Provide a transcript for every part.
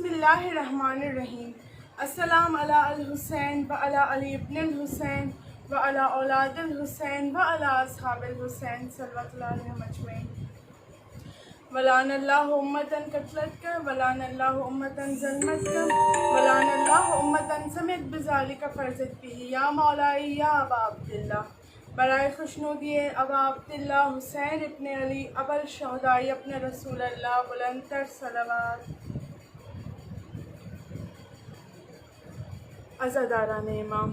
بسم اللہ الرحمن الرحیم. السلام علی الحسین و علی علی ابن الحسین و علی اولاد الحسین و علی اصحاب الحسین صلوات اللہ علیہم اجمعین. ولعن اللہ امتن قتلتک ولعن اللہ امتن ظلمتک ولعن اللہ امتن سمعت بذالک فرزت بھی یا مولائی یا ابا عبداللہ. برائے خوشنودی ابا عبداللہ حسین ابن علی ابا الشہداء اپنے رسول اللہ بلند تر صلوات. عزاداران امام،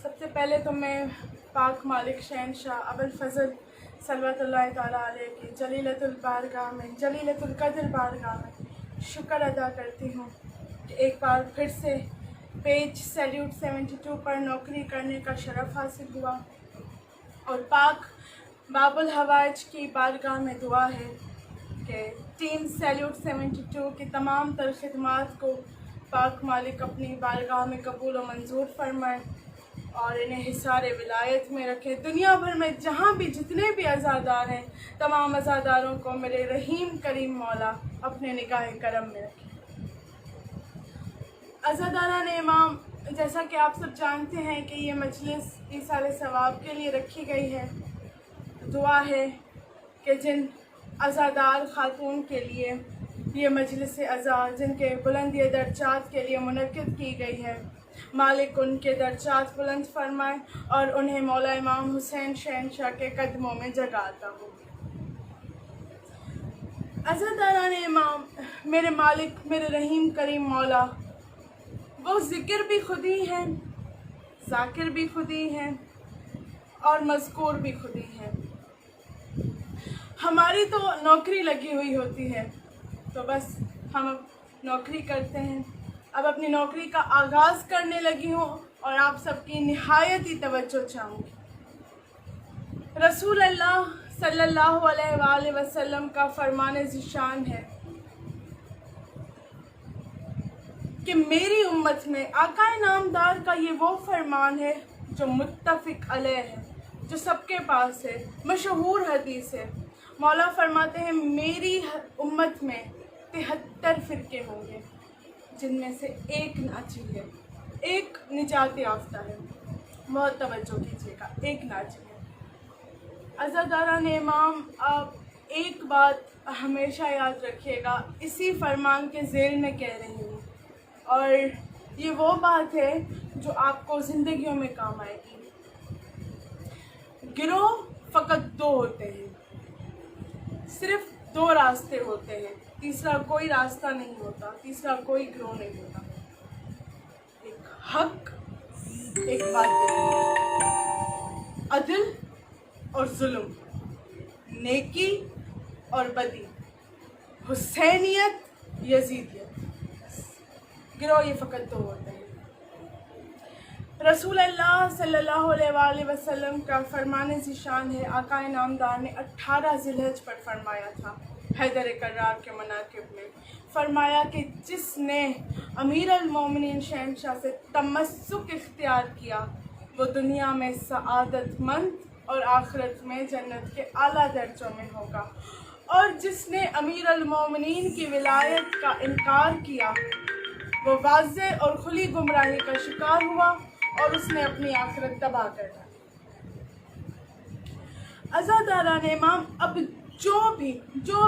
سب سے پہلے تو میں پاک مالک شہنشاہ ابو الفضل صلوات اللہ تعالیٰ علیہ کی جلیلۃ البارگاہ میں جلیلۃ القدر بارگاہ میں شکر ادا کرتی ہوں کہ ایک بار پھر سے پیج سیلیوٹ 72 پر نوکری کرنے کا شرف حاصل ہوا، اور پاک باب الحوائج کی بارگاہ میں دعا ہے کہ ٹیم سیلیوٹ 72 کی تمام تر خدمات کو پاک مالک اپنی بارگاہ میں قبول و منظور فرمائے اور انہیں حصار ولایت میں رکھے. دنیا بھر میں جہاں بھی جتنے بھی عزادار ہیں تمام عزاداروں کو میرے رحیم کریم مولا اپنے نگاہ کرم میں رکھے. عزاداران امام، جیسا کہ آپ سب جانتے ہیں کہ یہ مجلس ایصال ثواب کے لیے رکھی گئی ہے. دعا ہے کہ جن عزادار خاتون کے لیے یہ مجلس عزا جن کے بلندی درجات کے لیے منعقد کی گئی ہے، مالک ان کے درجات بلند فرمائے اور انہیں مولا امام حسین شہنشاہ کے قدموں میں جگہ عطا ہو. عزاداران امام، میرے مالک میرے رحیم کریم مولا وہ ذکر بھی خود ہی ہیں، ذاکر بھی خود ہی ہیں اور مذکور بھی خود ہی ہیں. ہماری تو نوکری لگی ہوئی ہوتی ہے تو بس ہم نوکری کرتے ہیں. اب اپنی نوکری کا آغاز کرنے لگی ہوں اور آپ سب کی نہایت ہی توجہ چاہوں گی. رسول اللہ صلی اللہ علیہ وآلہ وسلم کا فرمان ذیشان ہے کہ میری امت میں آقا نامدار کا یہ وہ فرمان ہے جو متفق علیہ ہے، جو سب کے پاس ہے، مشہور حدیث ہے. مولا فرماتے ہیں میری امت میں 73 فرقے ہوں گے جن میں سے ایک ناجی ہے، ایک نجات یافتہ ہے. بہت توجہ کیجیے گا، ایک ناجی ہے. عزاداران امام، آپ ایک بات ہمیشہ یاد رکھیے گا، اسی فرمان کے ذیل میں کہہ رہی ہوں، اور یہ وہ بات ہے جو آپ کو زندگیوں میں کام آئے گی. گروہ فقط 2 ہوتے ہیں، صرف 2 راستے ہوتے ہیں، تیسرا کوئی راستہ نہیں ہوتا، تیسرا کوئی گروہ نہیں ہوتا. ایک حق، ایک باطل، عدل اور ظلم، نیکی اور بدی، حسینیت یزیدیت. گروہ یہ فقط 2 ہوتے ہیں. رسول اللہ صلی اللہ علیہ وآلہ وسلم کا فرمان ذیشان ہے، آقا نامدار نے 18 ذی الحجہ پر فرمایا تھا حیدر کرار کے مناقب میں، فرمایا کہ جس نے امیر المومنین شہنشاہ سے تمسک اختیار کیا وہ دنیا میں سعادت مند اور آخرت میں جنت کے اعلیٰ درجوں میں ہوگا، اور جس نے امیر المومنین کی ولایت کا انکار کیا وہ واضح اور کھلی گمراہی کا شکار ہوا اور اس نے اپنی آخرت تباہ کر ڈالی. عزاداران امام، اب جو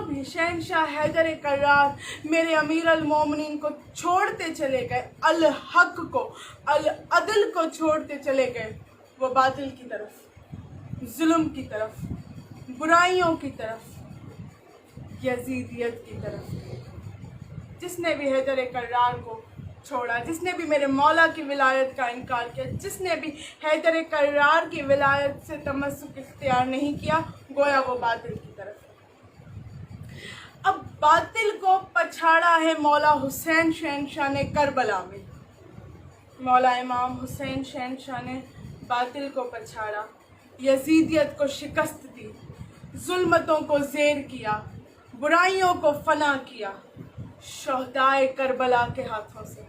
بھی شہنشاہ حیدر کرار میرے امیر المومنین کو چھوڑتے چلے گئے، الحق کو العدل کو چھوڑتے چلے گئے، وہ باطل کی طرف، ظلم کی طرف، برائیوں کی طرف، یزیدیت کی طرف. جس نے بھی حیدر کرار کو چھوڑا، جس نے بھی میرے مولا کی ولایت کا انکار کیا، جس نے بھی حیدر کرار کی ولایت سے تمسک اختیار نہیں کیا، گویا وہ باطل کی طرف. اب باطل کو پچھاڑا ہے مولا حسین شہنشاہ نے کربلا میں. مولا امام حسین شہنشاہ نے باطل کو پچھاڑا، یزیدیت کو شکست دی، ظلمتوں کو زیر کیا، برائیوں کو فنا کیا شہدائے کربلا کے ہاتھوں سے.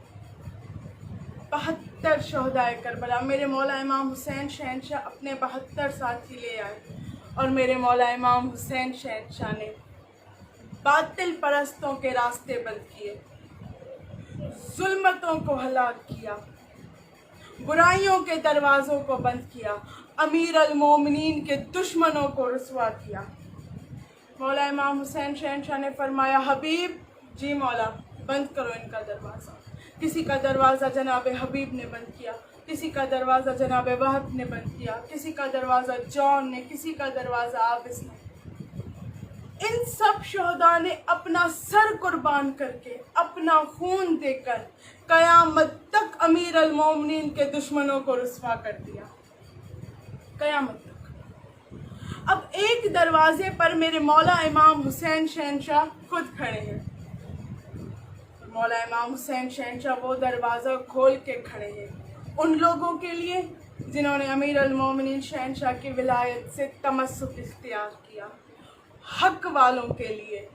72 شہدائے کربلا میرے مولا امام حسین شہنشاہ اپنے 72 ساتھی لے آئے، اور میرے مولا امام حسین شہنشاہ نے باطل پرستوں کے راستے بند کیے، ظلمتوں کو ہلاک کیا، برائیوں کے دروازوں کو بند کیا، امیر المومنین کے دشمنوں کو رسوا کیا۔ مولا امام حسین شہنشاہ نے فرمایا حبیب، جی مولا بند کرو ان کا دروازہ۔ کسی کا دروازہ جناب حبیب نے بند کیا، کسی کا دروازہ جناب وہب نے بند کیا، کسی کا دروازہ جان نے، کسی کا دروازہ عابس نے۔ ان سب شہداء نے اپنا سر قربان کر کے، اپنا خون دے کر قیامت تک امیر المومنین کے دشمنوں کو رسوا کر دیا، قیامت تک۔ اب ایک دروازے پر میرے مولا امام حسین شہنشاہ خود کھڑے ہیں، مولا امام حسین شہنشاہ وہ دروازہ کھول کے کھڑے ہیں ان لوگوں کے لیے جنہوں نے امیر المومنین شہنشاہ کی ولایت سے تمسک اختیار کیا، حق والوں کے لیے،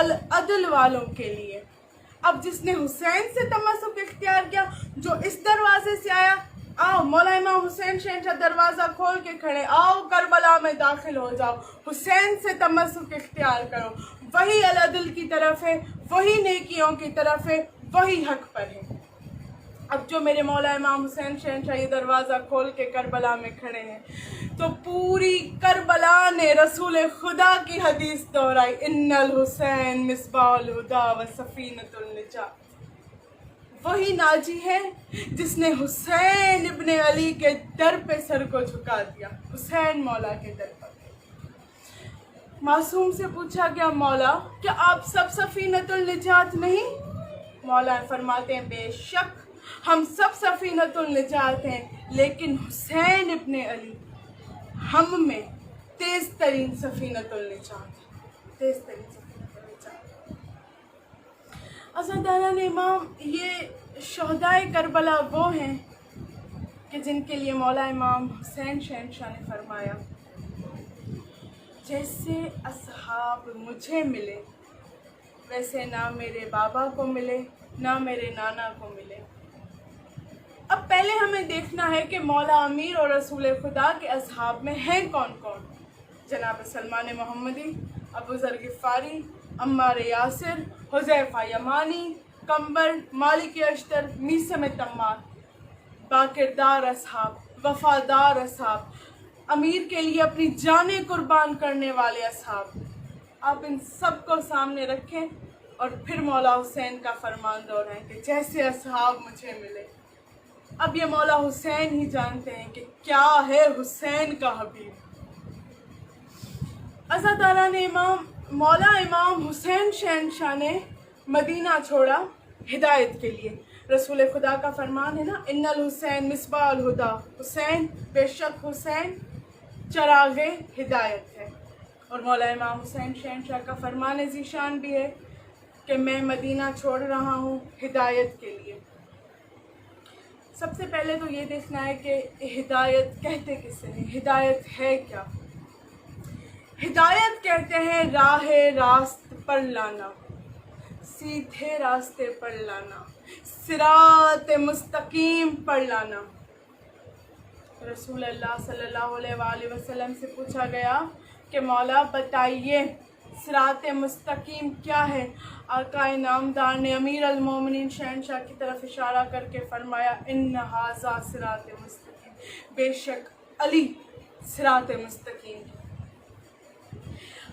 العدل والوں کے لیے۔ اب جس نے حسین سے تمسک اختیار کیا، جو اس دروازے سے آیا، آؤ مولا امام حسین شہنشاہ دروازہ کھول کے کھڑے، آؤ کربلا میں داخل ہو جاؤ، حسین سے تمسک اختیار کرو، وہی العدل کی طرف ہے، وہی نیکیوں کی طرف ہے، وہی حق پر ہے۔ اب جو میرے مولا امام حسین شہنشاہ یہ دروازہ کھول کے کربلا میں کھڑے ہیں تو پوری کربلا نے رسول خدا کی حدیث دہرائی، ان الحسین مصباح الہدی و سفینۃ النجات۔ وہی ناجی ہے جس نے حسین ابن علی کے در پہ سر کو جھکا دیا، حسین مولا کے در پر۔ معصوم سے پوچھا گیا مولا کیا آپ سب سفینۃ النجات نہیں؟ مولا فرماتے ہیں بے شک ہم سب سفینۃ النجات ہیں، لیکن حسین ابن علی ہم میں تیز ترین سفینۃ النجات ہے، تیز ترین سفینۃ النجات۔ عزاداران امام، یہ شہدائے کربلا وہ ہیں کہ جن کے لیے مولا امام حسین شہنشاہ نے فرمایا جیسے اصحاب مجھے ملے ویسے نہ میرے بابا کو ملے نہ میرے نانا کو ملے۔ اب پہلے ہمیں دیکھنا ہے کہ مولا امیر اور رسول خدا کے اصحاب میں ہیں کون کون؟ جناب سلمان محمدی، ابو ذر غفاری، عمار یاسر، حذیفہ یمانی، قمبر، مالک اشتر، میثم تمار، باکردار اصحاب، وفادار اصحاب، امیر کے لیے اپنی جانیں قربان کرنے والے اصحاب۔ آپ ان سب کو سامنے رکھیں اور پھر مولا حسین کا فرمان دہرائیں کہ جیسے اصحاب مجھے ملے۔ اب یہ مولا حسین ہی جانتے ہیں کہ کیا ہے حسین کا حبیب۔ عزاداران امام، مولا امام حسین شہنشاہ نے مدینہ چھوڑا ہدایت کے لیے۔ رسول خدا کا فرمان ہے نا، ان الحسین مصباح الہدی، حسین بے شک حسین چراغ ہدایت ہے۔ اور مولا امام حسین شہنشاہ کا فرمان ذیشان بھی ہے کہ میں مدینہ چھوڑ رہا ہوں ہدایت کے لیے۔ سب سے پہلے تو یہ دیکھنا ہے کہ ہدایت کہتے کسے ہیں، ہدایت ہے کیا؟ ہدایت کہتے ہیں راہ راست پر لانا، سیدھے راستے پر لانا، صراط مستقیم پر لانا۔ رسول اللہ صلی اللہ علیہ وآلہ وسلم سے پوچھا گیا کہ مولا بتائیے صراط مستقیم کیا ہے؟ آقا نامدار نے امیر المومنین شہنشاہ کی طرف اشارہ کر کے فرمایا ان ھذا صراط مستقیم، بے شک علی صراط مستقیم۔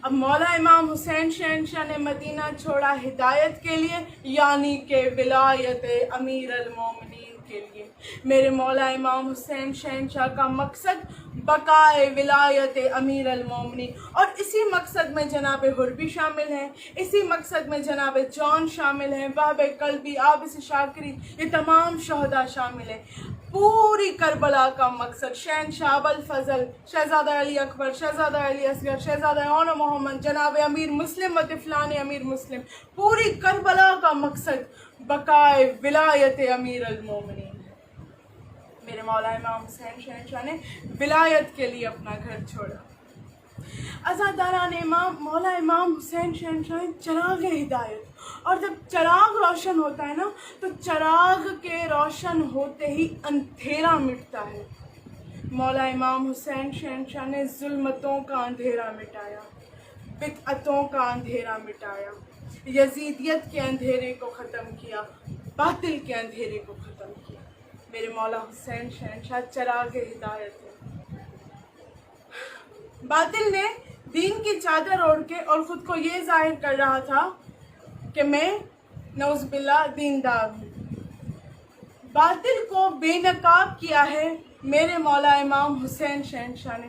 اب مولا امام حسین شہنشاہ نے مدینہ چھوڑا ہدایت کے لیے، یعنی کہ ولایت امیر المومنین کے لیے۔ میرے مولا امام حسین شہنشاہ کا مقصد بقائے ولایت امیر المومنین، اور اسی مقصد میں جناب حربی شامل ہیں، اسی مقصد میں جناب جان شامل ہیں، وہب قلبی، عابس شاکری، یہ تمام شہداء شامل ہیں۔ پوری کربلا کا مقصد شہنشاہ ابوالفضل، شہزادہ علی اکبر، شہزادہ علی اصغر، شہزادہ عون محمد، جناب امیر مسلم و طفلان امیر مسلم، پوری کربلا کا مقصد بقائے ولایت امیر المومنین ہے۔ میرے مولا امام حسین شہنشاہ نے ولایت کے لیے اپنا گھر چھوڑا۔ عزاداران امام، مولا امام حسین شہنشاہ چراغ ہدایت، اور جب چراغ روشن ہوتا ہے نا تو چراغ کے روشن ہوتے ہی اندھیرا مٹتا ہے۔ مولا امام حسین شہنشاہ نے ظلمتوں کا اندھیرا مٹایا، بدعتوں کا اندھیرا مٹایا، یزیدیت کے اندھیرے کو ختم کیا، باطل کے اندھیرے کو ختم کیا۔ میرے مولا حسین شہنشاہ چراغ ہدایت ہے۔ باطل نے دین کی چادر اوڑھ کے اور خود کو یہ ظاہر کر رہا تھا کہ میں نعوذ باللہ دیندار ہوں۔ باطل کو بے نقاب کیا ہے میرے مولا امام حسین شہنشاہ نے۔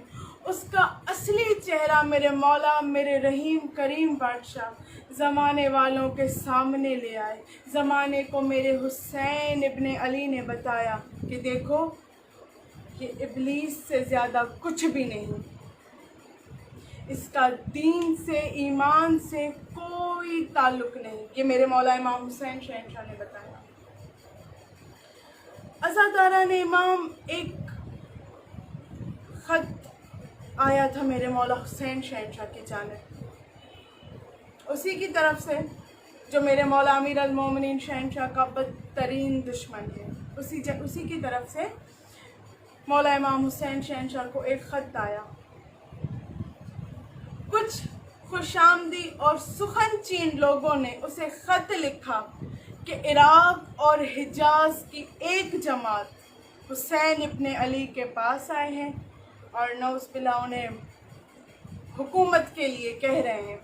اس کا اصلی چہرہ میرے مولا، میرے رحیم کریم بادشاہ زمانے والوں کے سامنے لے آئے۔ زمانے کو میرے حسین ابن علی نے بتایا کہ دیکھو یہ ابلیس سے زیادہ کچھ بھی نہیں، اس کا دین سے ایمان سے کوئی تعلق نہیں۔ یہ میرے مولا امام حسین شہنشاہ نے بتایا۔ عزاداران امام ایک خط آیا تھا میرے مولا حسین شہنشاہ کی جانب، اسی کی طرف سے جو میرے مولا امیر المومنین شہنشاہ کا بدترین دشمن ہے، اسی کی طرف سے مولا امام حسین شہنشاہ کو ایک خط آیا۔ کچھ خوش آمدی اور سخن چین لوگوں نے اسے خط لکھا کہ عراق اور حجاز کی ایک جماعت حسین ابن علی کے پاس آئے ہیں اور نعوذ باللہ انہیں حکومت کے لیے کہہ رہے ہیں۔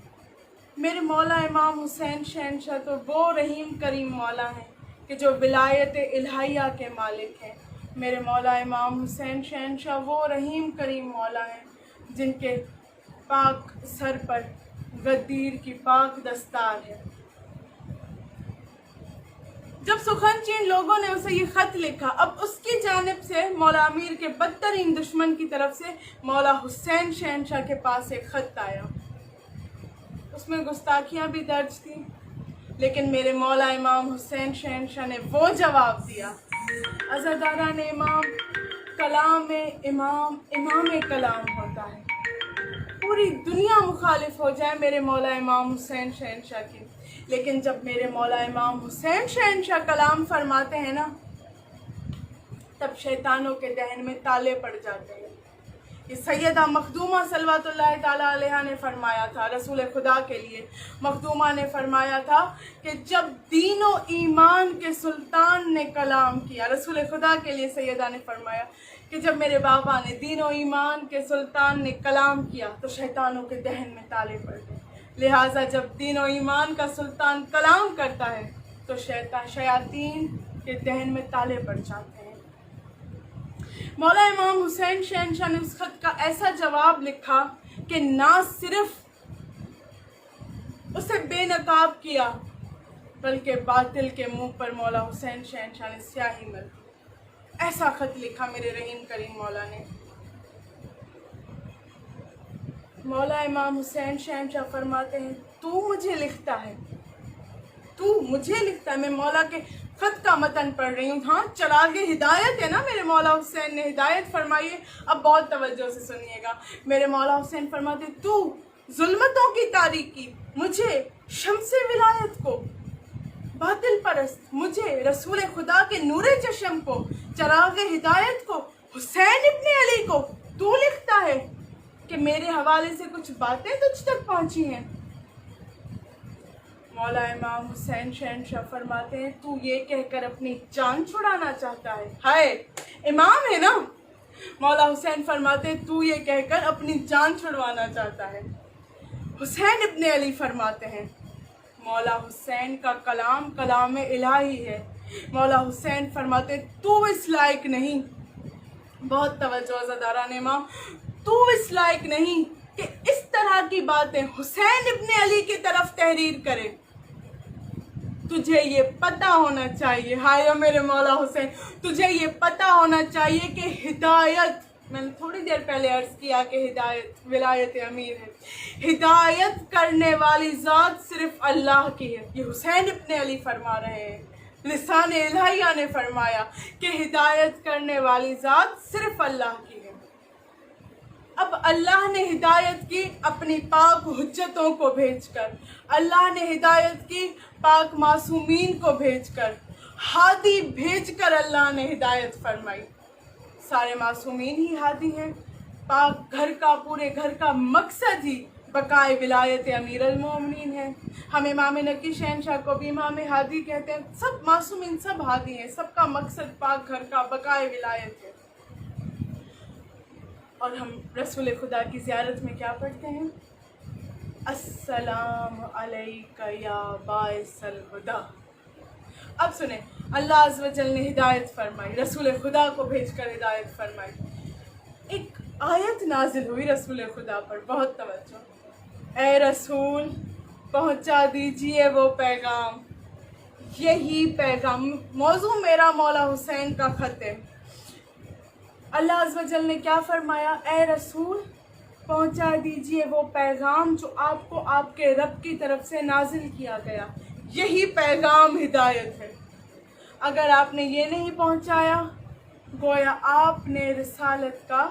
میرے مولا امام حسین شہنشاہ تو وہ رحیم کریم مولا ہیں کہ جو ولایت الہیہ کے مالک ہیں۔ میرے مولا امام حسین شہنشاہ وہ رحیم کریم مولا ہیں جن کے پاک سر پر غدیر کی پاک دستار ہے۔ جب سخن چین لوگوں نے اسے یہ خط لکھا، اب اس کی جانب سے مولا امیر کے بدترین دشمن کی طرف سے مولا حسین شہنشاہ کے پاس ایک خط آیا۔ اس میں گستاخیاں بھی درج تھیں، لیکن میرے مولا امام حسین شہنشاہ نے وہ جواب دیا۔ عزاداران امام، کلام امام امام کلام ہوتا ہے۔ پوری دنیا مخالف ہو جائے میرے مولا امام حسین شہنشاہ کی، لیکن جب میرے مولا امام حسین شہنشاہ کلام فرماتے ہیں نا، تب شیطانوں کے دہن میں تالے پڑ جاتے ہیں۔ یہ سیدہ مخدومہ صلوات اللہ تعالیٰ علیہ نے فرمایا تھا رسول خدا کے لیے۔ مخدومہ نے فرمایا تھا کہ جب دین و ایمان کے سلطان نے کلام کیا، رسول خدا کے لیے سیدہ نے فرمایا کہ جب میرے بابا نے دین و ایمان کے سلطان نے کلام کیا تو شیطانوں کے دہن میں تالے پڑ گئے۔ لہٰذا جب دین و ایمان کا سلطان کلام کرتا ہے تو شیاطین کے دہن میں تالے پڑ جاتے ہیں۔ مولا امام حسین شہنشاہ نے اس خط کا ایسا جواب لکھا کہ نہ صرف اسے بے نقاب کیا بلکہ باطل کے منہ پر مولا حسین شہنشاہ نے سیاہی مل دی۔ ایسا خط لکھا میرے رحیم کریم مولا نے۔ مولا امام حسین شہنشاہ فرماتے ہیں تو مجھے لکھتا ہے، تو مجھے لکھتا ہے۔ میں مولا کے خط کا متن پڑھ رہی ہوں۔ ہاں، چراغ ہدایت ہے نا میرے مولا حسین نے، ہدایت فرمائی ہے۔ اب بہت توجہ سے سنیے گا۔ میرے مولا حسین فرماتے تو ظلمتوں کی تاریکی، مجھے شمس ولایت کو، باطل پرست مجھے رسول خدا کے نور چشم کو، چراغ ہدایت کو، حسین ابن علی کو تو لکھتا ہے کہ میرے حوالے سے کچھ باتیں تجھ تک پہنچی ہیں۔ مولا امام حسین شہنشاہ فرماتے ہیں تو یہ کہہ کر اپنی جان چھڑانا چاہتا ہے؟ ہائے، امام ہے نا۔ مولا حسین فرماتے ہیں تو یہ کہہ کر اپنی جان چھڑوانا چاہتا ہے۔ حسین ابن علی فرماتے ہیں مولا حسین کا کلام کلام الہی ہے۔ مولا حسین فرماتے ہیں تو اس لائق نہیں، بہت توجہ عزاداران امام، تو اس لائق نہیں کہ اس طرح کی باتیں حسین ابن علی کی طرف تحریر کرے۔ تجھے یہ پتہ ہونا چاہیے، ہائے میرے مولا حسین، تجھے یہ پتہ ہونا چاہیے کہ ہدایت، میں نے تھوڑی دیر پہلے عرض کیا کہ ہدایت ولایت امیر ہے، ہدایت کرنے والی ذات صرف اللہ کی ہے۔ یہ حسین ابن علی فرما رہے ہیں، لسان الہیہ نے فرمایا کہ ہدایت کرنے والی ذات صرف اللہ کی ہے۔ اب اللہ نے ہدایت کی اپنی پاک حجتوں کو بھیج کر، اللہ نے ہدایت کی پاک معصومین کو بھیج کر، ہادی بھیج کر اللہ نے ہدایت فرمائی۔ سارے معصومین ہی ہادی ہیں، پاک گھر کا، پورے گھر کا مقصد ہی بقائے ولایت امیر المومنین ہے. ہم امام نقی شہنشاہ کو بھی امام ہادی کہتے ہیں. سب معصومین سب ہادی ہیں، سب کا مقصد پاک گھر کا بقائے ولایت ہے. اور ہم رسول خدا کی زیارت میں کیا پڑھتے ہیں؟ السلام علیکہ یا باعث الہدا. اب سنیں، اللہ عز و جل نے ہدایت فرمائی، رسول خدا کو بھیج کر ہدایت فرمائی. ایک آیت نازل ہوئی رسول خدا پر، بہت توجہ. اے رسول پہنچا دیجئے وہ پیغام، یہی پیغام. موضوع میرا مولا حسین کا خط ہے. اللہ عز و جل نے کیا فرمایا؟ اے رسول پہنچا دیجئے وہ پیغام جو آپ کو آپ کے رب کی طرف سے نازل کیا گیا. یہی پیغام ہدایت ہے. اگر آپ نے یہ نہیں پہنچایا گویا آپ نے رسالت کا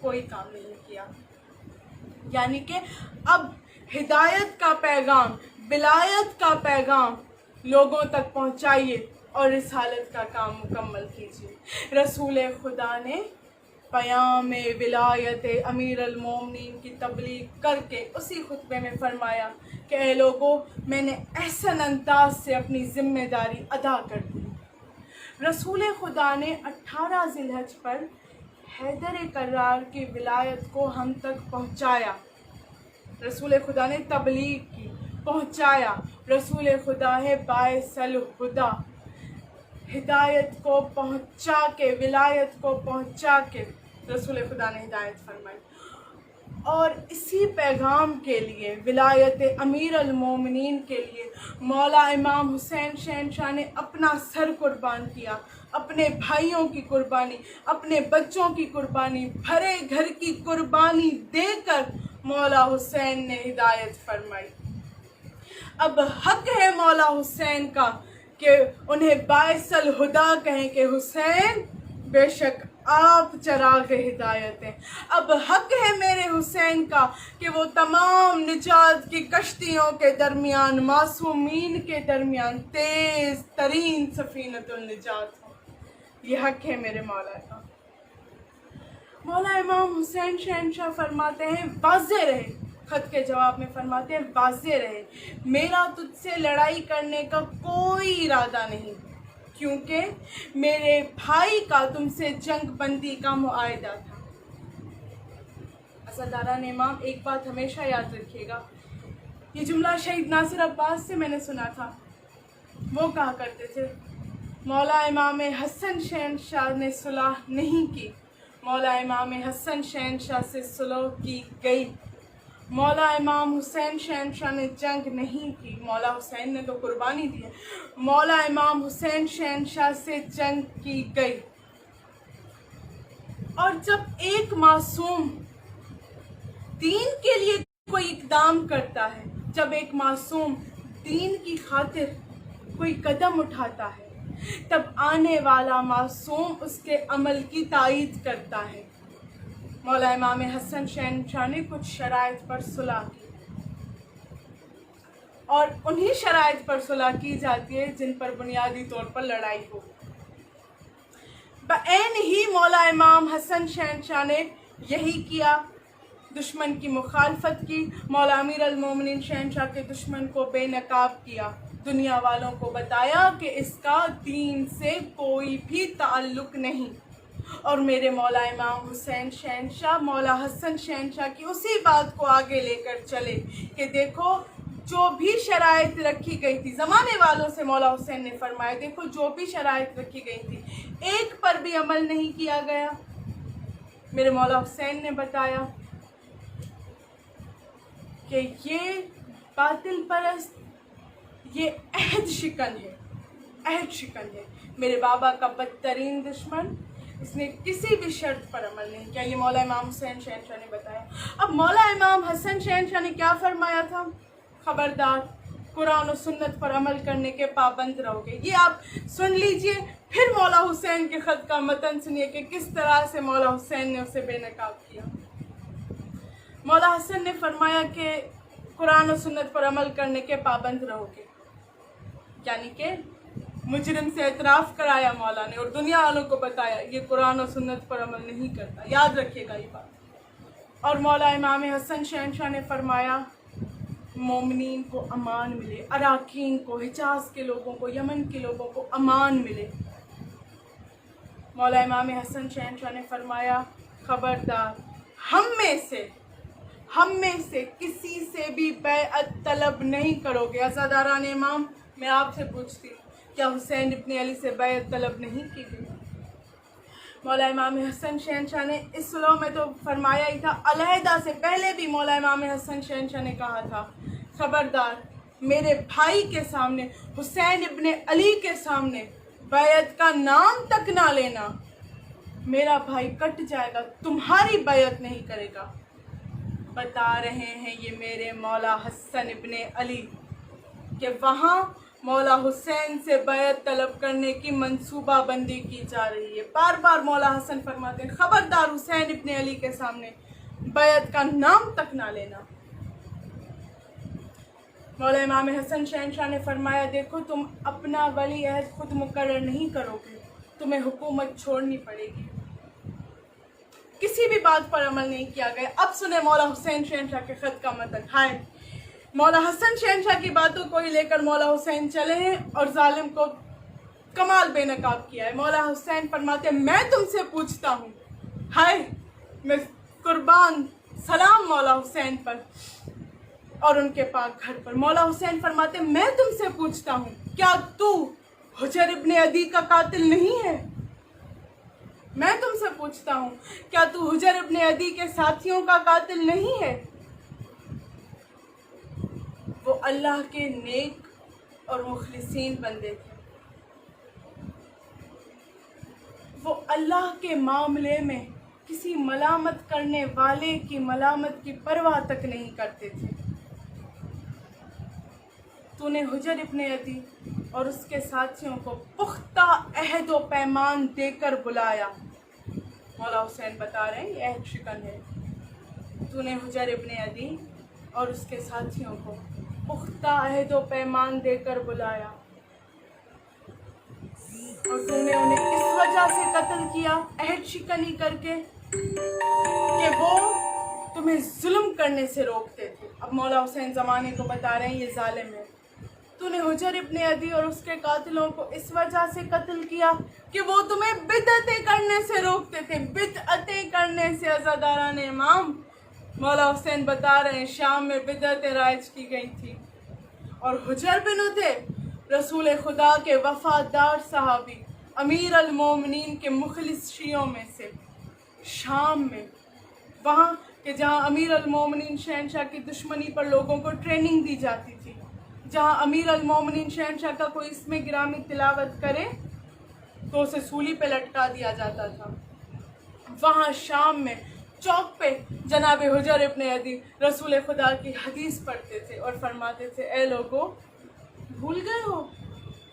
کوئی کام نہیں کیا. یعنی کہ اب ہدایت کا پیغام، ولایت کا پیغام لوگوں تک پہنچائیے اور رسالت کا کام مکمل کیجیے. رسول خدا نے پیام ولایت امیر المومنین کی تبلیغ کر کے اسی خطبے میں فرمایا کہ اے لوگوں، میں نے احسن انداز سے اپنی ذمہ داری ادا کر دی. رسول خدا نے 18 ذی الحج پر حیدر کرار کی ولایت کو ہم تک پہنچایا. رسول خدا نے تبلیغ کی، پہنچایا. رسول خدا ہے باعث الہدا. ہدایت کو پہنچا کے، ولایت کو پہنچا کے رسول خدا نے ہدایت فرمائی. اور اسی پیغام کے لیے، ولایت امیر المومنین کے لیے مولا امام حسین شہنشاہ نے اپنا سر قربان کیا، اپنے بھائیوں کی قربانی، اپنے بچوں کی قربانی، بھرے گھر کی قربانی دے کر مولا حسین نے ہدایت فرمائی. اب حق ہے مولا حسین کا کہ انہیں باعث الہدا کہیں کہ حسین بے شک آپ چراغ ہدایت ہیں. اب حق ہے میرے حسین کا کہ وہ تمام نجات کی کشتیوں کے درمیان، معصومین کے درمیان تیز ترین سفینۃ النجات ہوں. یہ حق ہے میرے مولا کا. مولا امام حسین شہنشاہ فرماتے ہیں واضح رہے، خط کے جواب میں فرماتے ہیں واضح رہے، میرا تجھ سے لڑائی کرنے کا کوئی ارادہ نہیں، کیونکہ میرے بھائی کا تم سے جنگ بندی کا معاہدہ تھا. عزاداران امام، ایک بات ہمیشہ یاد رکھیے گا، یہ جملہ شہید ناصر عباس سے میں نے سنا تھا. وہ کہا کرتے تھے مولا امام حسن شہنشاہ نے صلح نہیں کی، مولا امام حسن شہنشاہ سے صلح کی گئی. مولا امام حسین شہنشاہ نے جنگ نہیں کی، مولا حسین نے تو قربانی دی ہے. مولا امام حسین شہنشاہ سے جنگ کی گئی. اور جب ایک معصوم دین کے لیے کوئی اقدام کرتا ہے، جب ایک معصوم دین کی خاطر کوئی قدم اٹھاتا ہے، تب آنے والا معصوم اس کے عمل کی تائید کرتا ہے. مولا امام حسن شہنشاہ نے کچھ شرائط پر صلح کی، اور انہی شرائط پر صلح کی جاتی ہے جن پر بنیادی طور پر لڑائی ہو. بعین ہی مولا امام حسن شہنشاہ نے یہی کیا، دشمن کی مخالفت کی. مولا امیر المومنین شہنشاہ کے دشمن کو بے نقاب کیا، دنیا والوں کو بتایا کہ اس کا دین سے کوئی بھی تعلق نہیں. اور میرے مولا امام حسین شہنشاہ مولا حسن شہنشاہ کی اسی بات کو آگے لے کر چلے کہ دیکھو جو بھی شرائط رکھی گئی تھی، زمانے والوں سے مولا حسین نے فرمایا دیکھو جو بھی شرائط رکھی گئی تھی ایک پر بھی عمل نہیں کیا گیا. میرے مولا حسین نے بتایا کہ یہ باطل پرست، یہ عہد شکن ہے، عہد شکن ہے. میرے بابا کا بدترین دشمن، اس نے کسی بھی شرط پر عمل نہیں کیا. یہ مولا امام حسین شہنشاہ نے بتایا. اب مولا امام حسن شہنشاہ نے کیا فرمایا تھا؟ خبردار قرآن و سنت پر عمل کرنے کے پابند رہو گے. یہ آپ سن لیجئے، پھر مولا حسین کے خط کا متن سنیے کہ کس طرح سے مولا حسین نے اسے بے نقاب کیا. مولا حسن نے فرمایا کہ قرآن و سنت پر عمل کرنے کے پابند رہو گے، یعنی کہ مجرم سے اعتراف کرایا مولا نے اور دنیا والوں کو بتایا یہ قرآن و سنت پر عمل نہیں کرتا. یاد رکھیے گا یہ بات. اور مولا امام حسن شہنشاہ نے فرمایا مومنین کو امان ملے، اراکین کو، حجاز کے لوگوں کو، یمن کے لوگوں کو امان ملے۔ مولا امام حسن شہنشاہ نے فرمایا خبردار، ہم میں سے کسی سے بھی بیعت طلب نہیں کرو گے۔ عزاداران امام، میں آپ سے پوچھتی کیا حسین ابن علی سے بیعت طلب نہیں کی گئی؟ مولا امام حسن شہنشاہ نے اس صلح میں تو فرمایا ہی تھا، علیحدہ سے پہلے بھی مولا امام حسن شہنشاہ نے کہا تھا خبردار، میرے بھائی کے سامنے، حسین ابن علی کے سامنے بیعت کا نام تک نہ لینا، میرا بھائی کٹ جائے گا، تمہاری بیعت نہیں کرے گا۔ بتا رہے ہیں یہ میرے مولا حسن ابن علی کہ وہاں مولا حسین سے بیعت طلب کرنے کی منصوبہ بندی کی جا رہی ہے۔ بار بار مولا حسن فرماتے ہیں خبردار، حسین ابن علی کے سامنے بیعت کا نام تک نہ لینا۔ مولا امام حسن شہنشاہ نے فرمایا دیکھو، تم اپنا ولی عہد خود مقرر نہیں کرو گے، تمہیں حکومت چھوڑنی پڑے گی۔ کسی بھی بات پر عمل نہیں کیا گیا۔ اب سنیں مولا حسین شہنشاہ کے خط کا متن۔ ہائے، مولا حسن شہنشاہ کی باتوں کو ہی لے کر مولا حسین چلے ہیں اور ظالم کو کمال بے نقاب کیا ہے۔ مولا حسین فرماتے ہیں میں تم سے پوچھتا ہوں، ہائے میں قربان سلام مولا حسین پر اور ان کے پاک گھر پر۔ مولا حسین فرماتے ہیں میں تم سے پوچھتا ہوں، کیا تو حجر ابن عدی کا قاتل نہیں ہے؟ میں تم سے پوچھتا ہوں، کیا تو حجر ابن عدی کے ساتھیوں کا قاتل نہیں ہے؟ وہ اللہ کے نیک اور مخلصین بندے تھے، وہ اللہ کے معاملے میں کسی ملامت کرنے والے کی ملامت کی پرواہ تک نہیں کرتے تھے۔ تو نے حجر ابن عدی اور اس کے ساتھیوں کو پختہ عہد و پیمان دے کر بلایا۔ مولا حسین بتا رہے ہیں یہ عہد شکن ہے۔ تو نے حجر ابن عدی اور اس کے ساتھیوں کو پختہ عہد و پیمان دے کر بلایا، اور تم نے انہیں اس وجہ سے قتل کیا عہد شکنی کر کے کہ وہ تمہیں ظلم کرنے سے روکتے تھے۔ اب مولا حسین زمانے کو بتا رہے ہیں یہ ظالم ہے۔ تو نے حجر ابن عدی اور اس کے قاتلوں کو اس وجہ سے قتل کیا کہ وہ تمہیں بدعتیں کرنے سے روکتے تھے، بدعتیں کرنے سے۔ عزاداران امام، مولا حسین بتا رہے ہیں شام میں بدعتیں رائج کی گئی تھی، اور حجر بن تھے رسول خدا کے وفادار صحابی، امیر المومنین کے مخلص شیعوں میں سے۔ شام میں وہاں کہ جہاں امیر المومنین شہنشاہ کی دشمنی پر لوگوں کو ٹریننگ دی جاتی تھی، جہاں امیر المومنین شہنشاہ کا کوئی اس میں گرامی تلاوت کرے تو اسے سولی پہ لٹکا دیا جاتا تھا، وہاں شام میں چوک پہ جناب حجر ابن عدی رسول خدا کی حدیث پڑھتے تھے اور فرماتے تھے اے لوگو بھول گئے ہو،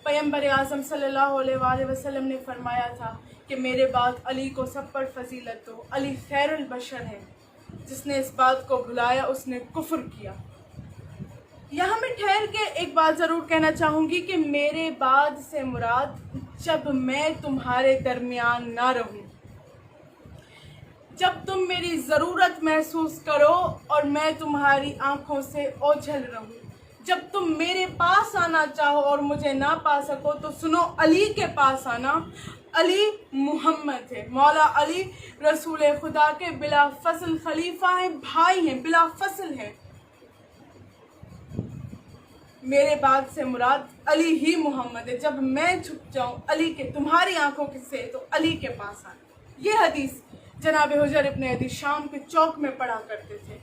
پیغمبر اعظم صلی اللہ علیہ وآلہ وسلم نے فرمایا تھا کہ میرے بعد علی کو سب پر فضیلت دو، علی خیر البشر ہے، جس نے اس بات کو بھلایا اس نے کفر کیا۔ یہاں میں ٹھہر کے ایک بات ضرور کہنا چاہوں گی کہ میرے بعد سے مراد جب میں تمہارے درمیان نہ رہوں، جب تم میری ضرورت محسوس کرو اور میں تمہاری آنکھوں سے اوجھل رہوں، جب تم میرے پاس آنا چاہو اور مجھے نہ پا سکو تو سنو علی کے پاس آنا۔ علی محمد ہے، مولا علی رسول خدا کے بلا فصل خلیفہ ہیں، بھائی ہیں، بلا فصل ہیں۔ میرے بعد سے مراد علی ہی محمد ہے، جب میں چھپ جاؤں علی کے تمہاری آنکھوں سے تو علی کے پاس آنا۔ یہ حدیث جناب حجر ابن عدی شام کے چوک میں پڑھا کرتے تھے۔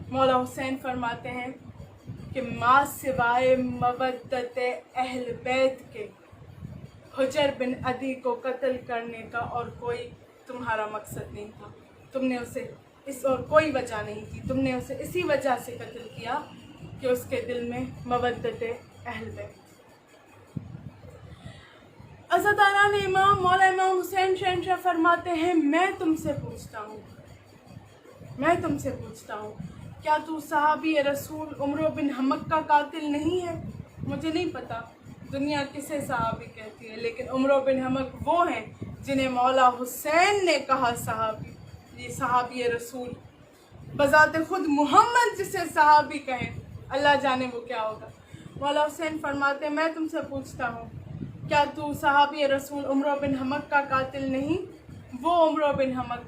مولا حسین فرماتے ہیں کہ ما سوائے مودت اہل بیت کے حجر بن عدی کو قتل کرنے کا اور کوئی تمہارا مقصد نہیں تھا، تم نے اسے اور کوئی وجہ نہیں تھی، تم نے اسے اسی وجہ سے قتل کیا کہ اس کے دل میں مودت اہل بیت۔ عزاداران امام، مولا امام حسین شہنشاہ فرماتے ہیں میں تم سے پوچھتا ہوں کیا تو صحابی رسول عمرو بن حمق کا قاتل نہیں ہے؟ مجھے نہیں پتا دنیا کسے صحابی کہتی ہے، لیکن عمرو بن حمق وہ ہیں جنہیں مولا حسین نے کہا صحابی، یہ صحابی رسول۔ بذات خود محمد جسے صحابی کہیں، اللہ جانے وہ کیا ہوگا۔ مولا حسین فرماتے ہیں میں تم سے پوچھتا ہوں کیا تو صحابی رسول عمرو بن حمق کا قاتل نہیں؟ وہ عمرو بن حمق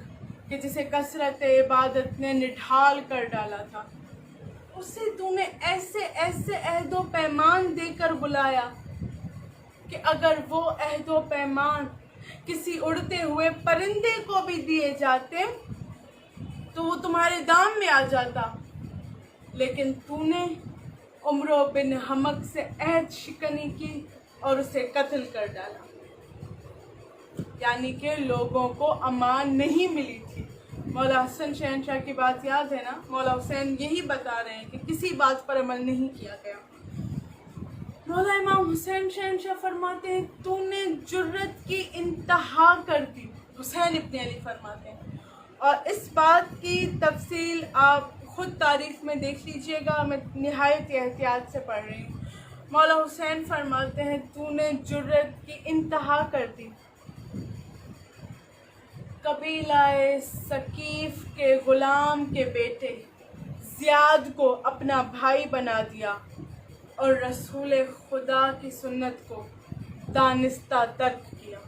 کہ جسے کثرت عبادت نے نڈھال کر ڈالا تھا، اسے تو نے ایسے ایسے عہد و پیمان دے کر بلایا کہ اگر وہ عہد و پیمان کسی اڑتے ہوئے پرندے کو بھی دیے جاتے تو وہ تمہارے دام میں آ جاتا، لیکن تو نے عمرو بن حمق سے عہد شکنی کی اور اسے قتل کر ڈالا، یعنی کہ لوگوں کو امان نہیں ملی تھی۔ مولا حسن شہنشاہ کی بات یاد ہے نا؟ مولا حسین یہی بتا رہے ہیں کہ کسی بات پر عمل نہیں کیا گیا۔ مولا امام حسین شہنشاہ فرماتے ہیں تو نے جرت کی انتہا کر دی، حسین ابن علی فرماتے ہیں، اور اس بات کی تفصیل آپ خود تاریخ میں دیکھ لیجئے گا، میں نہایت احتیاط سے پڑھ رہی ہوں۔ مولا حسین فرماتے ہیں تو نے جرت کی انتہا کر دی، قبیلہ ثقیف کے غلام کے بیٹے زیاد کو اپنا بھائی بنا دیا اور رسول خدا کی سنت کو دانستہ ترک کیا۔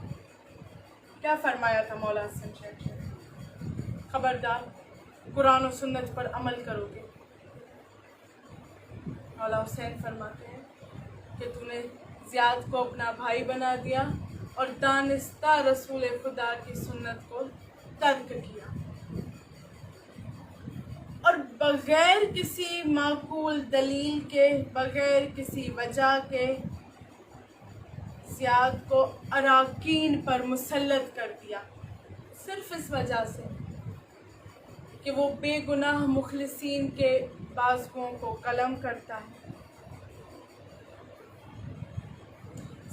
کیا فرمایا تھا مولا حسن شہنشاہ؟ خبردار قرآن و سنت پر عمل کرو گے۔ مولا حسین فرماتے ہیں کہ تو نے زیاد کو اپنا بھائی بنا دیا اور دانستہ رسول خدا کی سنت کو ترک کیا، اور بغیر کسی معقول دلیل کے، بغیر کسی وجہ کے زیاد کو اراکین پر مسلط کر دیا، صرف اس وجہ سے کہ وہ بے گناہ مخلصین کے بازوؤں کو قلم کرتا ہے،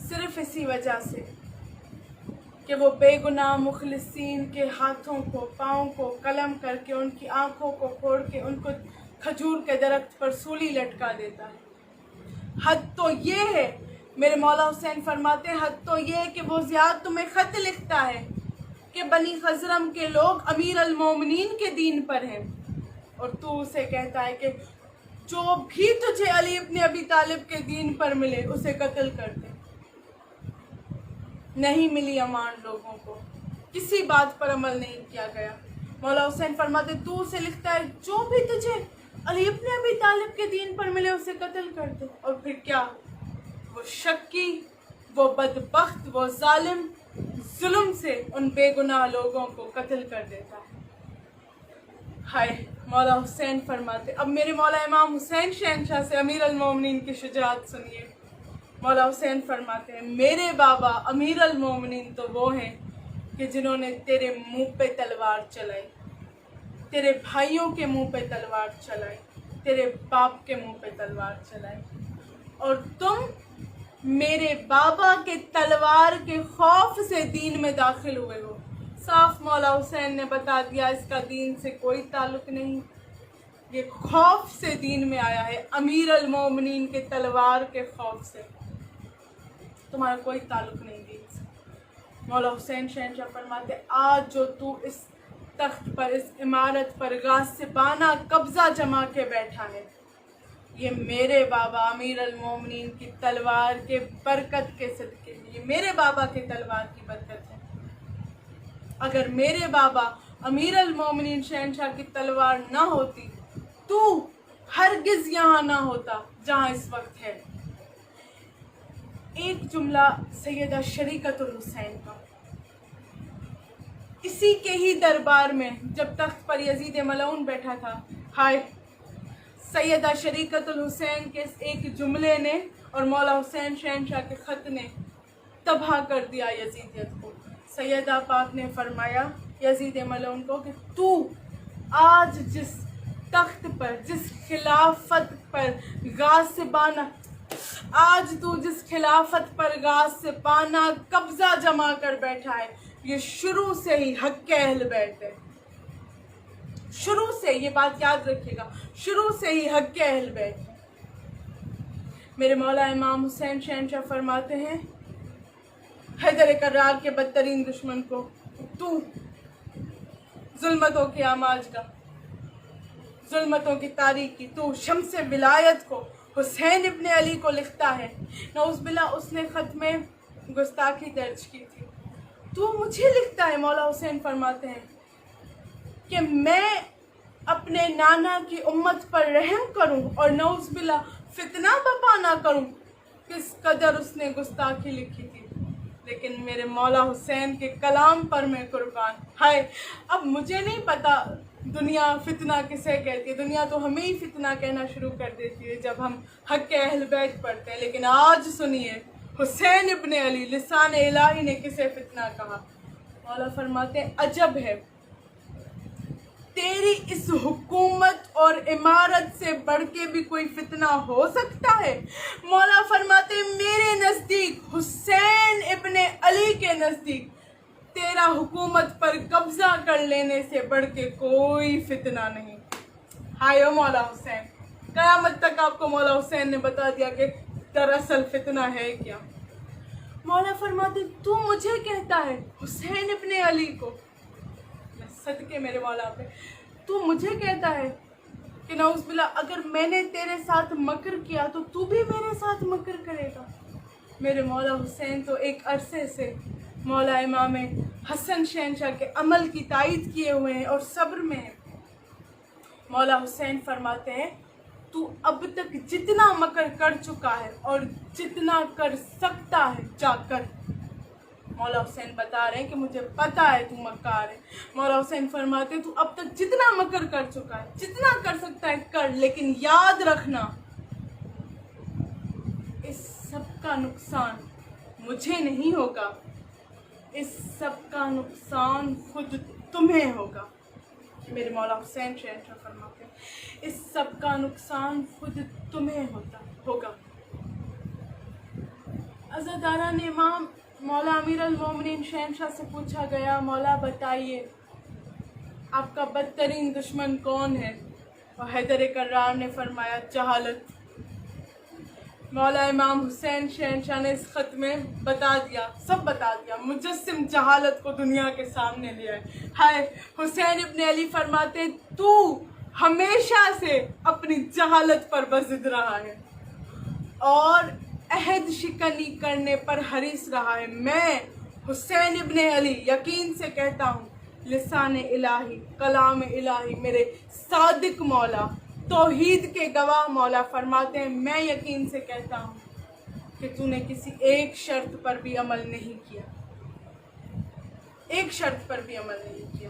صرف اسی وجہ سے کہ وہ بے گناہ مخلصین کے ہاتھوں کو، پاؤں کو قلم کر کے، ان کی آنکھوں کو پھوڑ کے ان کو کھجور کے درخت پر سولی لٹکا دیتا ہے۔ حد تو یہ ہے، میرے مولا حسین فرماتے ہیں حد تو یہ ہے کہ وہ زیاد تمہیں خط لکھتا ہے کہ بنی خزرم کے لوگ امیر المومنین کے دین پر ہیں، اور تو اسے کہتا ہے کہ جو بھی تجھے علی ابن ابی طالب کے دین پر ملے اسے قتل کر دے۔ نہیں ملی امان لوگوں کو، کسی بات پر عمل نہیں کیا گیا۔ مولا حسین فرماتے تو اسے لکھتا ہے جو بھی تجھے علی ابن ابی طالب کے دین پر ملے اسے قتل کر دے، اور پھر کیا وہ شکی، وہ بدبخت، وہ ظالم ظلم سے ان بے گناہ لوگوں کو قتل کر دیتا ہے۔ ہائے، مولا حسین فرماتے اب میرے مولا امام حسین شہنشاہ سے امیر المومنین کی شجاعت سنیے۔ مولا حسین فرماتے ہیں میرے بابا امیر المومنین تو وہ ہیں کہ جنہوں نے تیرے منہ پہ تلوار چلائی، تیرے بھائیوں کے منہ پہ تلوار چلائی، تیرے باپ کے منہ پہ تلوار چلائی، اور تم میرے بابا کے تلوار کے خوف سے دین میں داخل ہوئے ہو۔ صاف مولا حسین نے بتا دیا اس کا دین سے کوئی تعلق نہیں، یہ خوف سے دین میں آیا ہے، امیر المومنین کے تلوار کے خوف سے، تمہارا کوئی تعلق نہیں دین سے۔ مولا حسین شہنشاہ فرماتے آج جو تو اس تخت پر، اس عمارت پر غاصبانہ قبضہ جما کے بیٹھا ہے، یہ میرے بابا امیر المومنین کی تلوار کے برکت کے صدقے، یہ میرے بابا کے تلوار کی برکت ہے۔ اگر میرے بابا امیر المومنین شہنشاہ کی تلوار نہ ہوتی تو ہرگز یہاں نہ ہوتا جہاں اس وقت ہے۔ ایک جملہ سیدہ شریکت الحسین کا، اسی کے ہی دربار میں جب تخت پر یزید ملعون بیٹھا تھا، ہائے، سیدہ شریکت الحسین کے ایک جملے نے اور مولا حسین شہنشاہ کے خط نے تباہ کر دیا یزیدیت کو۔ سیدہ پاک نے فرمایا یزید ملعون کو کہ تو آج جس تخت پر، جس خلافت پر غاصبانہ، آج تو جس خلافت پر غاصبانہ قبضہ جما کر بیٹھا ہے، یہ شروع سے ہی حق اہل بیت ہے، شروع سے، یہ بات یاد رکھیے گا، شروع سے ہی حق اہل بیت ہے۔ میرے مولا امام حسین شہنشاہ فرماتے ہیں حیدر کرار کے بدترین دشمن کو تو ظلمتوں کے آماج کا ظلمتوں کی تاریکی تو شمس ولایت کو حسین ابن علی کو لکھتا ہے۔ نعوذ باللہ اس نے خط میں گستاخی درج کی تھی۔ تو مجھے لکھتا ہے، مولا حسین فرماتے ہیں، کہ میں اپنے نانا کی امت پر رحم کروں اور نعوذ باللہ فتنہ برپا نہ کروں۔ کس قدر اس نے گستاخی لکھی تھی، لیکن میرے مولا حسین کے کلام پر میں قربان۔ ہائے، اب مجھے نہیں پتا دنیا فتنہ کسے کہتی ہے، دنیا تو ہمیں ہی فتنہ کہنا شروع کر دیتی ہے جب ہم حق کے اہل بیت پڑھتے ہیں، لیکن آج سنیے حسین ابن علی لسان الہی نے کسے فتنہ کہا۔ مولا فرماتے ہیں عجب ہے، تیری اس حکومت اور عمارت سے بڑھ کے بھی کوئی فتنہ ہو سکتا ہے؟ مولا فرماتے ہیں میرے نزدیک، حسین ابن علی کے نزدیک، تیرا حکومت پر قبضہ کر لینے سے بڑھ کے کوئی فتنہ نہیں۔ ہائے او مولا حسین، قیامت تک آپ کو مولا حسین نے بتا دیا کہ دراصل فتنہ ہے کیا۔ مولا فرماتے تو مجھے کہتا ہے حسین ابن علی کو، صدقے میرے مولا پہ، تو مجھے کہتا ہے کہ نعوذ باللہ اگر میں نے تیرے ساتھ مکر کیا تو بھی میرے ساتھ مکر کرے گا۔ میرے مولا حسین تو ایک عرصے سے مولا امام حسن شہنشاہ کے عمل کی تائید کیے ہوئے ہیں اور صبر میں ہیں۔ مولا حسین فرماتے ہیں تو اب تک جتنا مکر کر چکا ہے اور جتنا کر سکتا ہے جا کر۔ مولا حسین بتا رہے ہیں کہ مجھے پتا ہے تو مکار ہے۔ مولا حسین فرماتے ہیں تو اب تک جتنا مکر کر چکا ہے، جتنا کر سکتا ہے کر، لیکن یاد رکھنا اس سب کا نقصان مجھے نہیں ہوگا، اس سب کا نقصان خود تمہیں ہوگا۔ میرے مولا حسین شہنشاہ فرماتے ہیں اس سب کا نقصان خود تمہیں ہوگا۔ عزاداران امام مولا امیر المومنین شہنشاہ سے پوچھا گیا، مولا بتائیے آپ کا بدترین دشمن کون ہے؟ اور حیدر کرار نے فرمایا جہالت۔ مولا امام حسین شہنشاہ نے اس خط میں بتا دیا، سب بتا دیا، مجسم جہالت کو دنیا کے سامنے لیا ہے۔ ہائے، حسین ابن علی فرماتے تو ہمیشہ سے اپنی جہالت پر بضد رہا ہے اور عہد شکنی کرنے پر حریص رہا ہے۔ میں حسین ابن علی یقین سے کہتا ہوں، لسان الہی، کلام الہی، میرے صادق مولا، توحید کے گواہ مولا فرماتے ہیں میں یقین سے کہتا ہوں کہ تو نے کسی ایک شرط پر بھی عمل نہیں کیا، ایک شرط پر بھی عمل نہیں کیا۔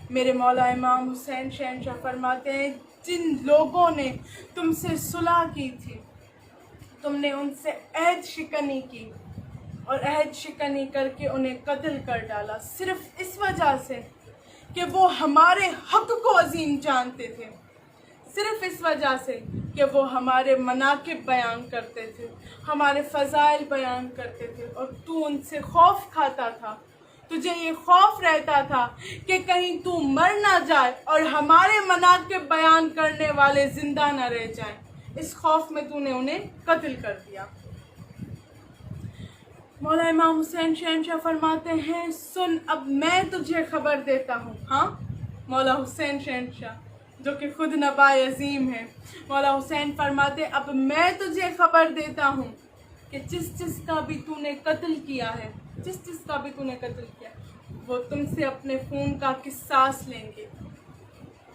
میرے مولا امام حسین شہنشاہ فرماتے ہیں جن لوگوں نے تم سے صلح کی تھی، تم نے ان سے عہد شکنی کی اور عہد شکنی کر کے انہیں قتل کر ڈالا، صرف اس وجہ سے کہ وہ ہمارے حق کو عظیم جانتے تھے، صرف اس وجہ سے کہ وہ ہمارے مناقب بیان کرتے تھے، ہمارے فضائل بیان کرتے تھے، اور تو ان سے خوف کھاتا تھا، تجھے یہ خوف رہتا تھا کہ کہیں تو مر نہ جائے اور ہمارے مناقب بیان کرنے والے زندہ نہ رہ جائیں، اس خوف میں تو نے انہیں قتل کر دیا۔ مولا امام حسین شہنشاہ فرماتے ہیں سن اب میں تجھے خبر دیتا ہوں۔ ہاں، مولا حسین شہنشاہ جو کہ خود نبائے عظیم ہے، مولا حسین فرماتے اب میں تجھے خبر دیتا ہوں کہ جس کا بھی تو نے قتل کیا ہے، جس کا بھی تو نے قتل کیا، وہ تم سے اپنے خون کا قصاص لیں گے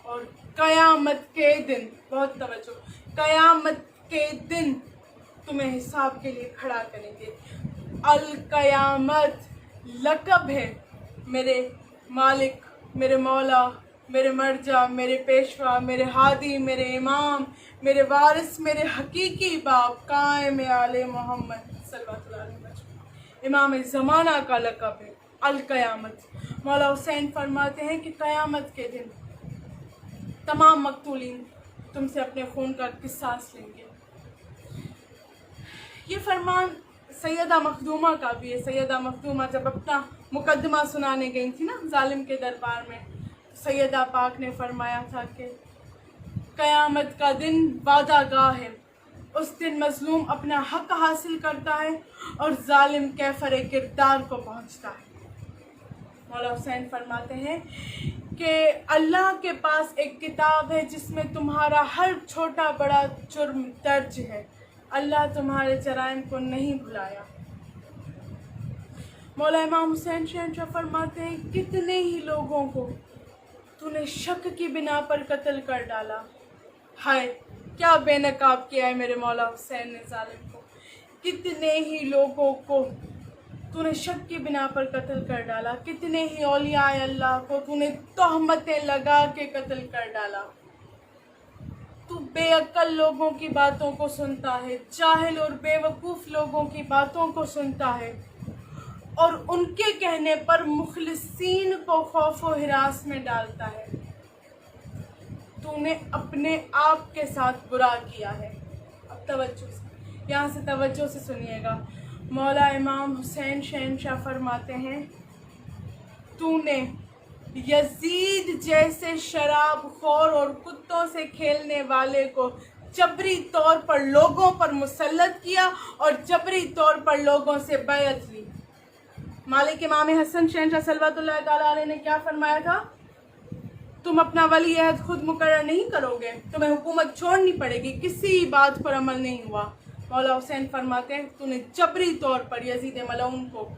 اور قیامت کے دن، بہت توجہ، قیامت کے دن تمہیں حساب کے لیے کھڑا کریں گے۔ القیامت لقب ہے میرے مالک، میرے مولا، میرے مرجع، میرے پیشوا، میرے ہادی، میرے امام، میرے وارث، میرے حقیقی باپ قائم آل محمد صلی اللہ علیہ وسلم، امام زمانہ کا لقب ہے القیامت۔ مولا حسین فرماتے ہیں کہ قیامت کے دن تمام مقتولین تم سے اپنے خون کا قصاص لیں گے۔ یہ فرمان سیدہ مخدومہ کا بھی ہے۔ سیدہ مخدومہ جب اپنا مقدمہ سنانے گئی تھی نا ظالم کے دربار میں، سیدہ پاک نے فرمایا تھا کہ قیامت کا دن وعدہ گاہ ہے، اس دن مظلوم اپنا حق حاصل کرتا ہے اور ظالم کیفر کردار کو پہنچتا ہے۔ مولا حسین فرماتے ہیں کہ اللہ کے پاس ایک کتاب ہے جس میں تمہارا ہر چھوٹا بڑا جرم درج ہے. اللہ تمہارے جرائم کو نہیں بھلایا. مولا امام حسین شہنشاہ فرماتے ہیں کتنے ہی لوگوں کو تو نے شک کی بنا پر قتل کر ڈالا. ہائے کیا بے نقاب کیا ہے میرے مولا حسین نے ظالم کو. کتنے ہی لوگوں کو تو نے شک کی بنا پر قتل کر ڈالا. کتنے ہی اولیاء اللہ کو تو نے تہمتیں لگا کے قتل کر ڈالا. تو بے عقل لوگوں کی باتوں کو سنتا ہے, جاہل اور بے وقوف لوگوں کی باتوں کو سنتا ہے, اور ان کے کہنے پر مخلصین کو خوف و ہراس میں ڈالتا ہے. تو نے اپنے آپ کے ساتھ برا کیا ہے. اب توجہ سے, یہاں سے توجہ سے سنیے گا. مولا امام حسین شہنشاہ فرماتے ہیں تو نے یزید جیسے شراب خور اور کتوں سے کھیلنے والے کو جبری طور پر لوگوں پر مسلط کیا اور جبری طور پر لوگوں سے بیعت لی. مالک امام حسن شہنشاہ صلوات اللہ تعالیٰ علیہ نے کیا فرمایا تھا؟ تم اپنا ولی عہد خود مقرر نہیں کرو گے, تمہیں حکومت چھوڑنی پڑے گی. کسی بات پر عمل نہیں ہوا. مولا حسین فرماتے ہیں تو نے جبری طور پر یزید ملعون کو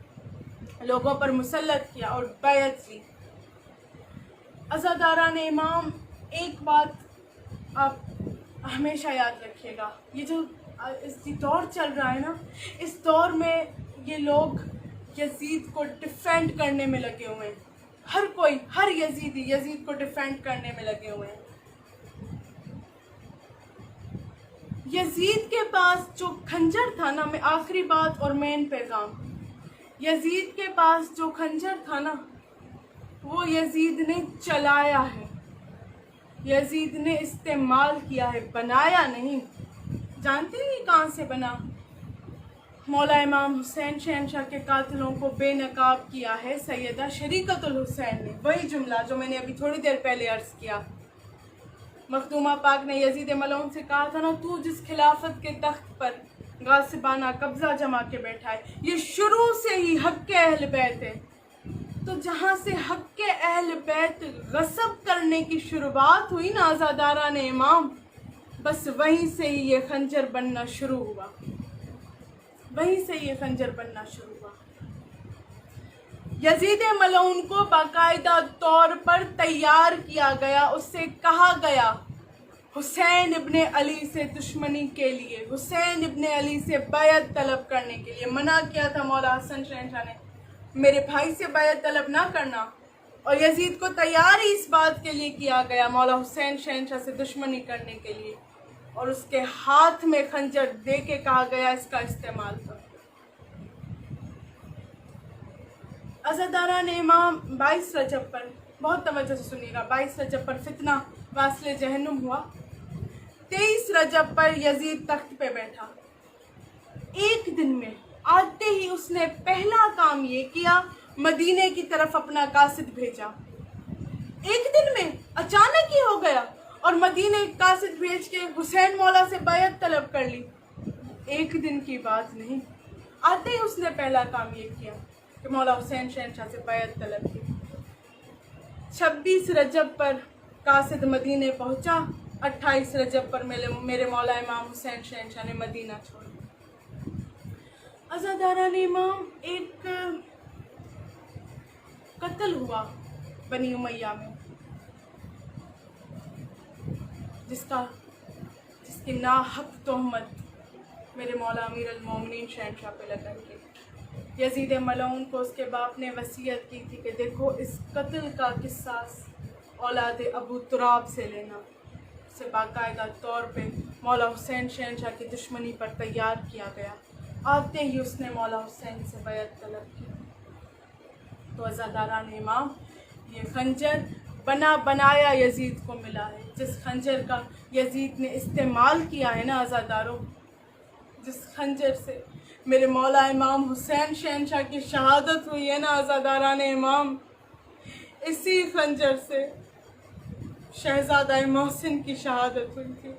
لوگوں پر مسلط کیا اور بیعت لی. عزاداران امام, ایک بات آپ ہمیشہ یاد رکھیے گا, یہ جو دور چل رہا ہے نا, اس دور میں یہ لوگ یزید کو ڈیفینڈ کرنے میں لگے ہوئے ہیں. ہر کوئی, ہر یزیدی یزید کو ڈیفینڈ کرنے میں لگے ہوئے ہیں. یزید کے پاس جو خنجر تھا نا, میں آخری بات اور مین پیغام, یزید کے پاس جو خنجر تھا نا وہ یزید نے چلایا ہے, یزید نے استعمال کیا ہے, بنایا نہیں. جانتے ہیں یہ کہاں سے بنا؟ مولا امام حسین شہنشاہ کے قاتلوں کو بے نقاب کیا ہے سیدہ شریقۃ الحسین نے. وہی جملہ جو میں نے ابھی تھوڑی دیر پہلے عرض کیا. مخدومہ پاک نے یزید ملعون سے کہا تھا نا, تو جس خلافت کے تخت پر غاصبانہ قبضہ جما کے بیٹھا ہے, یہ شروع سے ہی حق کے اہل بیت ہے. تو جہاں سے حق کے اہل بیت غصب کرنے کی شروعات ہوئی نا عزاداران امام, بس وہیں سے ہی یہ خنجر بننا شروع ہوا. وہیں سے یہ خنجر بننا شروع ہوا. یزید ملعون کو باقاعدہ طور پر تیار کیا گیا. اس سے کہا گیا حسین ابن علی سے دشمنی کے لیے, حسین ابن علی سے بیعت طلب کرنے کے لیے منع کیا تھا مولا حسن شہنشاہ نے, میرے بھائی سے بیعت طلب نہ کرنا. اور یزید کو تیار ہی اس بات کے لیے کیا گیا مولا حسین شہنشاہ سے دشمنی کرنے کے لیے, اور اس کے ہاتھ میں خنجر دے کے کہا گیا اس کا استعمال کرو. عزاداران امام, 22 رجب پر, بہت توجہ سے سنیے گا, 22 رجب پر فتنہ واصل جہنم ہوا. 23 رجب پر یزید تخت پہ بیٹھا. ایک دن میں آتے ہی اس نے پہلا کام یہ کیا, مدینے کی طرف اپنا قاصد بھیجا. ایک دن میں اچانک ہی ہو گیا, اور مدینے قاصد بھیج کے حسین مولا سے بیعت طلب کر لی. ایک دن کی بات نہیں, آتے ہی اس نے پہلا کام یہ کیا کہ مولا حسین شہنشاہ سے بیعت طلب کی. 26 رجب پر قاصد مدینے پہنچا. 28 رجب پر میرے مولا امام حسین شہنشاہ نے مدینہ چھوڑا. عزاداران امام, ایک قتل ہوا بنی امیہ میں, جس کی ناحق تہمت میرے مولا امیر المومنین شہنشاہ پہ لگائی گئی. یزید ملعون کو اس کے باپ نے وصیت کی تھی کہ دیکھو اس قتل کا قصاص اولاد ابو تراب سے لینا. اسے باقاعدہ طور پہ مولا حسین شہنشاہ کی دشمنی پر تیار کیا گیا. آتے ہی اس نے مولا حسین سے بیعت طلب کی. تو عزاداران امام, یہ خنجر بنا بنایا یزید کو ملا ہے. جس خنجر کا یزید نے استعمال کیا ہے نا عزاداروں, جس خنجر سے میرے مولا امام حسین شہنشاہ کی شہادت ہوئی ہے نا عزاداران امام, اسی خنجر سے شہزادہ محسن کی شہادت ہوئی تھی.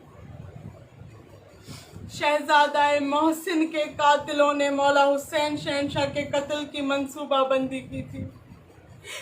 شہزادہ محسن کے قاتلوں نے مولا حسین شہنشاہ کے قتل کی منصوبہ بندی کی تھی.